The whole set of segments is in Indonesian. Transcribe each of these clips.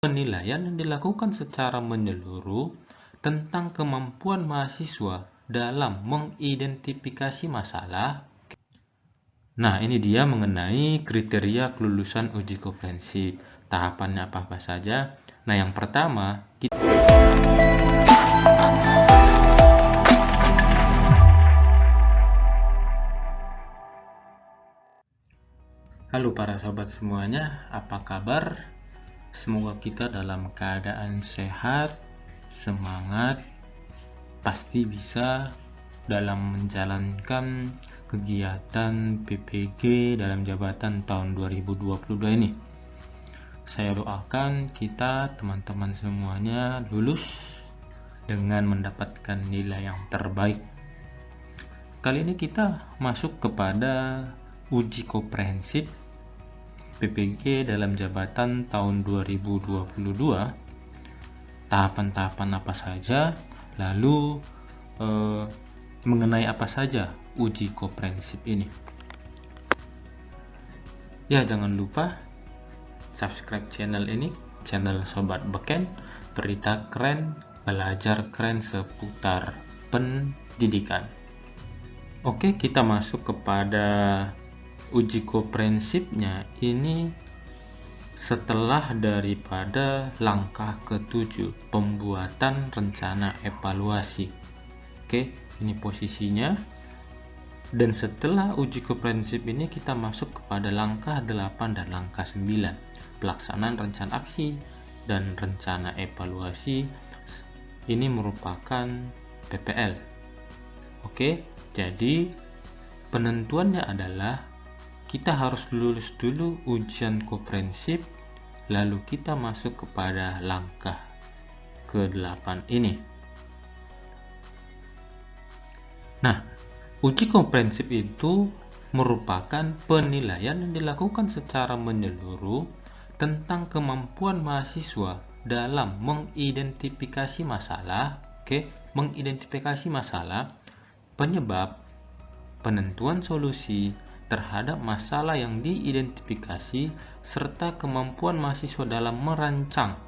Penilaian yang dilakukan secara menyeluruh tentang kemampuan mahasiswa dalam mengidentifikasi masalah. Nah, ini dia mengenai kriteria kelulusan uji komprehensif. Tahapannya apa-apa saja? Nah, yang pertama, halo para sobat semuanya, apa kabar? Semoga kita dalam keadaan sehat, semangat, pasti bisa dalam menjalankan kegiatan PPG dalam jabatan tahun 2022 ini. Saya doakan kita teman-teman semuanya lulus dengan mendapatkan nilai yang terbaik. Kali ini kita masuk kepada uji komprehensif PPG dalam jabatan tahun 2022. Tahapan-tahapan apa saja, lalu mengenai apa saja uji komprehensif ini. Ya, jangan lupa subscribe channel ini, channel Sobat Beken, berita keren, belajar keren seputar pendidikan. Oke, kita masuk kepada uji komprehensifnya. Ini setelah daripada langkah ke-7, pembuatan rencana evaluasi. Oke, ini posisinya. Dan setelah uji komprehensif ini kita masuk kepada langkah 8 dan langkah 9, pelaksanaan rencana aksi dan rencana evaluasi. Ini merupakan PPL. Oke, jadi penentuannya adalah kita harus lulus dulu ujian komprehensif, lalu kita masuk kepada langkah ke-8 ini. Nah, uji komprehensif itu merupakan penilaian yang dilakukan secara menyeluruh tentang kemampuan mahasiswa dalam mengidentifikasi masalah, mengidentifikasi masalah, penyebab, penentuan solusi terhadap masalah yang diidentifikasi, serta kemampuan mahasiswa dalam merancang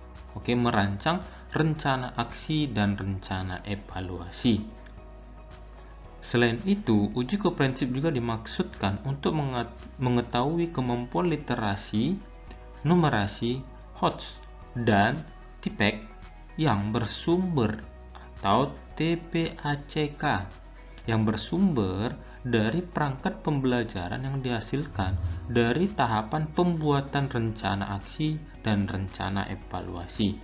rencana aksi dan rencana evaluasi. Selain itu, uji komprehensif juga dimaksudkan untuk mengetahui kemampuan literasi, numerasi, HOTS, dan TIPEK yang bersumber atau TPACK yang bersumber dari perangkat pembelajaran yang dihasilkan dari tahapan pembuatan rencana aksi dan rencana evaluasi.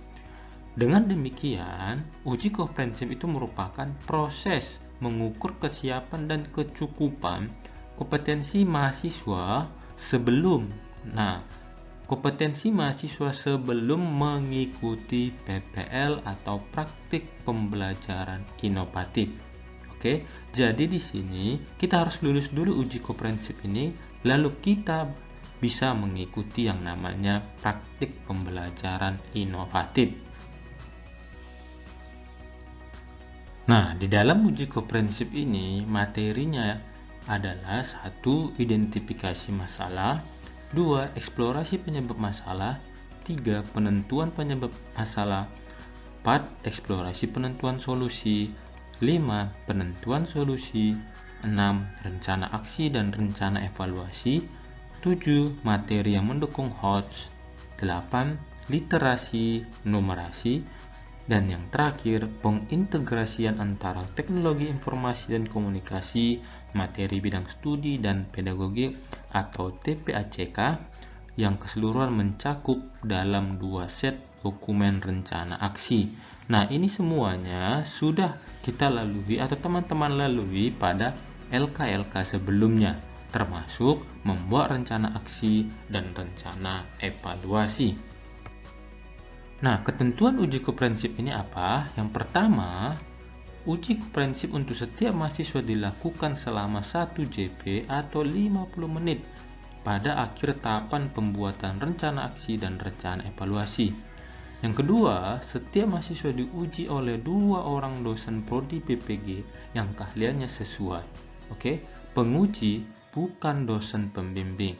Dengan demikian, uji komprehensif itu merupakan proses mengukur kesiapan dan kecukupan kompetensi mahasiswa sebelum mengikuti PPL atau praktik pembelajaran inovatif. Oke, jadi di sini kita harus lulus dulu uji komprehensif ini, lalu kita bisa mengikuti yang namanya praktik pembelajaran inovatif. Nah, di dalam uji komprehensif ini materinya adalah 1. Identifikasi masalah, 2. Eksplorasi penyebab masalah, 3. Penentuan penyebab masalah, 4. Eksplorasi penentuan solusi, 5. Penentuan solusi, 6. Rencana aksi dan rencana evaluasi, 7. Materi yang mendukung HOTS, 8. Literasi, numerasi, dan yang terakhir pengintegrasian antara teknologi informasi dan komunikasi, materi bidang studi dan pedagogi atau TPACK yang keseluruhan mencakup dalam 2 set dokumen rencana aksi. Nah, ini semuanya sudah kita lalui atau teman-teman lalui pada LK-LK sebelumnya, termasuk membuat rencana aksi dan rencana evaluasi. Nah, ketentuan uji komprehensif ini apa? Yang pertama, uji komprehensif untuk setiap mahasiswa dilakukan selama 1 JP atau 50 menit pada akhir tahapan pembuatan rencana aksi dan rencana evaluasi. Yang kedua, setiap mahasiswa diuji oleh 2 orang dosen prodi PPG yang keahliannya sesuai. Penguji bukan dosen pembimbing.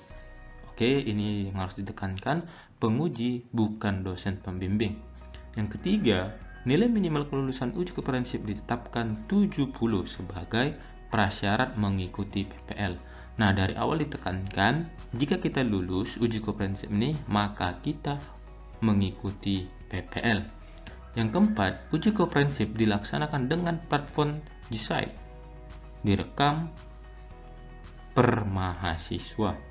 Oke, ini yang harus ditekankan, penguji bukan dosen pembimbing. Yang ketiga, nilai minimal kelulusan uji komprehensif ditetapkan 70 sebagai prasyarat mengikuti PPL. Nah, dari awal ditekankan, jika kita lulus uji komprehensif ini, maka kita mengikuti PPL. Yang keempat, uji komprehensif dilaksanakan dengan platform G-Site, direkam per mahasiswa.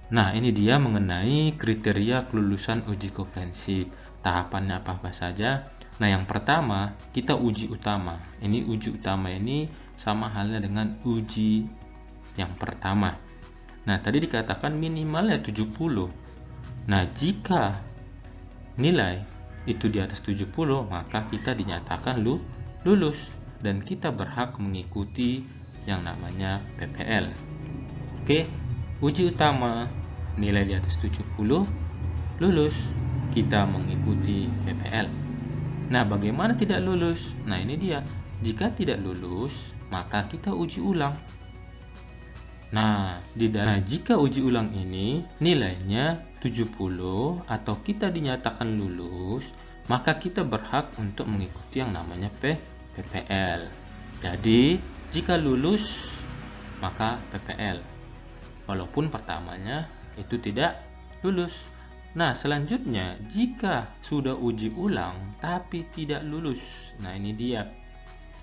Nah, ini dia mengenai kriteria kelulusan uji komprehensif. Tahapannya apa saja? Nah, yang pertama, kita uji utama. Ini uji utama ini sama halnya dengan uji yang pertama. Nah, tadi dikatakan minimalnya 70. Nah, jika nilai itu di atas 70, maka kita dinyatakan lulus dan kita berhak mengikuti yang namanya PPL. Oke, uji utama nilai di atas 70, lulus, kita mengikuti PPL. Nah, bagaimana tidak lulus? Nah, ini dia. Jika tidak lulus, maka kita uji ulang. Nah, jika uji ulang ini nilainya 70 atau kita dinyatakan lulus, maka kita berhak untuk mengikuti yang namanya PPL. Jadi, jika lulus, maka PPL. Walaupun pertamanya itu tidak lulus. Nah, selanjutnya, jika sudah uji ulang tapi tidak lulus, nah ini dia,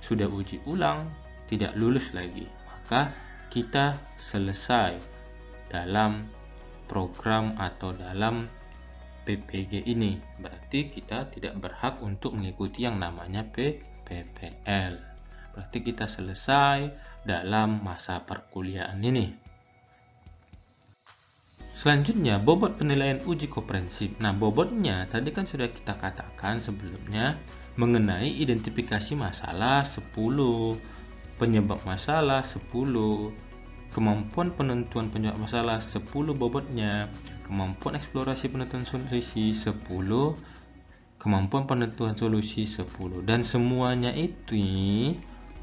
sudah uji ulang tidak lulus lagi, maka kita selesai dalam program atau dalam PPG ini, berarti kita tidak berhak untuk mengikuti yang namanya PPL. Berarti kita selesai dalam masa perkuliahan ini. Selanjutnya, bobot penilaian uji komprehensif. Nah, bobotnya tadi kan sudah kita katakan sebelumnya mengenai identifikasi masalah 10, penyebab masalah 10, kemampuan penentuan penyebab masalah 10 bobotnya, kemampuan eksplorasi penentuan solusi 10, kemampuan penentuan solusi 10, dan semuanya itu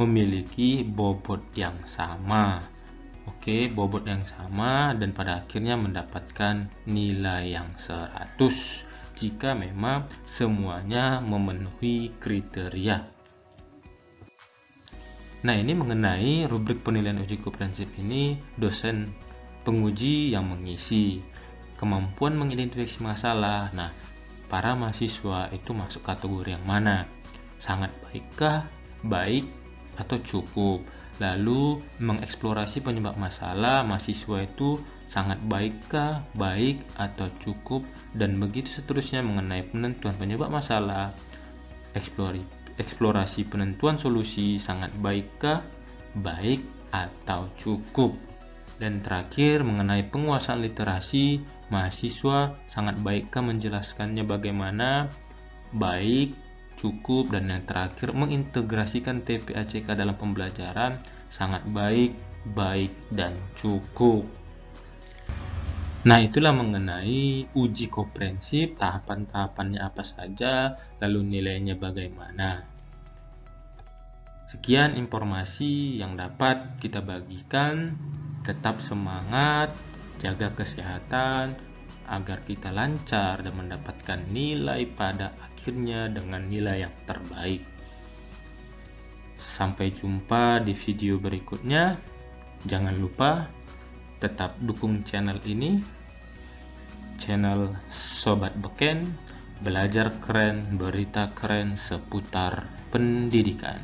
memiliki bobot yang sama. Oke, bobot yang sama dan pada akhirnya mendapatkan nilai yang 100 jika memang semuanya memenuhi kriteria. Nah, ini mengenai rubrik penilaian uji komprehensif ini, dosen penguji yang mengisi, kemampuan mengidentifikasi masalah. Nah, para mahasiswa itu masuk kategori yang mana? Sangat baikkah, baik, atau cukup? Lalu mengeksplorasi penyebab masalah, mahasiswa itu sangat baikkah, baik, atau cukup, dan begitu seterusnya mengenai penentuan penyebab masalah, eksplorasi penentuan solusi, sangat baikkah, baik, atau cukup. Dan terakhir mengenai penguasaan literasi, mahasiswa sangat baikkah menjelaskannya bagaimana, baik, cukup, dan yang terakhir mengintegrasikan TPACK dalam pembelajaran, sangat baik, baik, dan cukup. Nah, itulah mengenai uji komprehensif, tahapan-tahapannya apa saja, lalu nilainya bagaimana. Sekian informasi yang dapat kita bagikan. Tetap semangat, jaga kesehatan, agar kita lancar dan mendapatkan nilai pada akhirnya dengan nilai yang terbaik. Sampai jumpa di video berikutnya. Jangan lupa tetap dukung channel ini, channel Sobat Beken, belajar keren, berita keren seputar pendidikan.